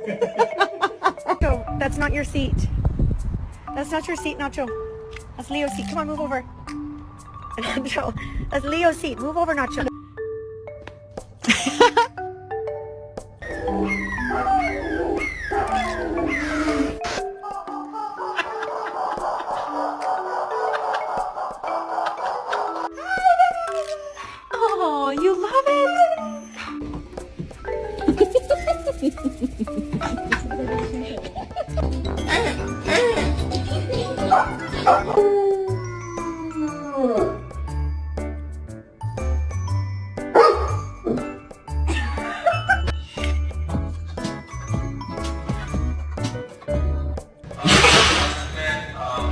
Nacho, that's not your seat. That's not your seat, Nacho. That's Leo's seat. Come on, move over. Nacho, that's Leo's seat. Move over, Nacho. Oh, you love it?